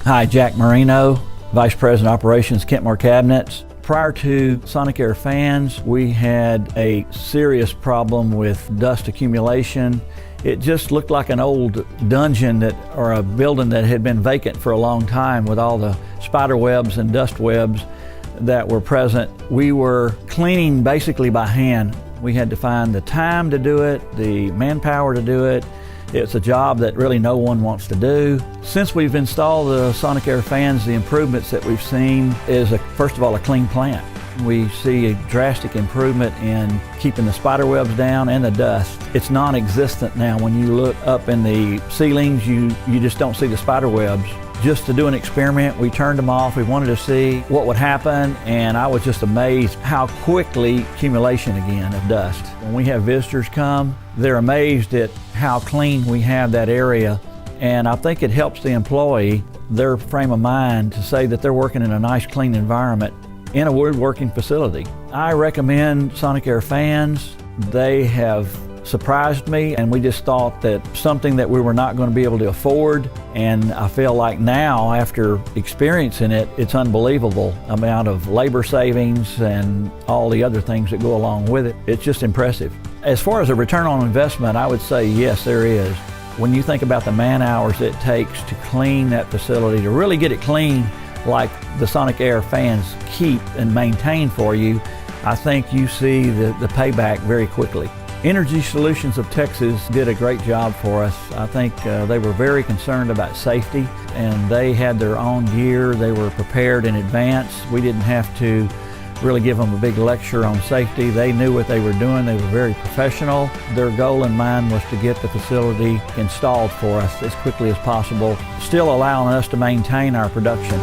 Hi, Jack Marino, Vice President Operations, Kentmore Cabinets. Prior to SonicAire fans, we had a serious problem with dust accumulation. It just looked like an old dungeon or a building that had been vacant for a long time with all the spider webs and dust webs that were present. We were cleaning basically by hand. We had to find the time to do it, the manpower to do it. It's a job that really no one wants to do. Since we've installed the SonicAire fans, the improvements that we've seen is, first of all, a clean plant. We see a drastic improvement in keeping the spider webs down and the dust. It's non-existent now. When you look up in the ceilings, you just don't see the spider webs. Just to do an experiment, we turned them off. We wanted to see what would happen, and I was just amazed how quickly accumulation again of dust. When we have visitors come, they're amazed at how clean we have that area, and I think it helps the employee, their frame of mind, to say that they're working in a nice, clean environment in a woodworking facility. I recommend SonicAire fans. They have surprised me, and we just thought that something that we were not going to be able to afford, and I feel like now, after experiencing it, it's unbelievable amount of labor savings and all the other things that go along with it. It's just impressive. As far as a return on investment, I would say yes, there is. When you think about the man hours it takes to clean that facility, to really get it clean like the SonicAire fans keep and maintain for you, I think you see the payback very quickly. Energy Solutions of Texas did a great job for us. I think they were very concerned about safety, and they had their own gear. They were prepared in advance. We didn't have to really give them a big lecture on safety. They knew what they were doing. They were very professional. Their goal in mind was to get the facility installed for us as quickly as possible, still allowing us to maintain our production.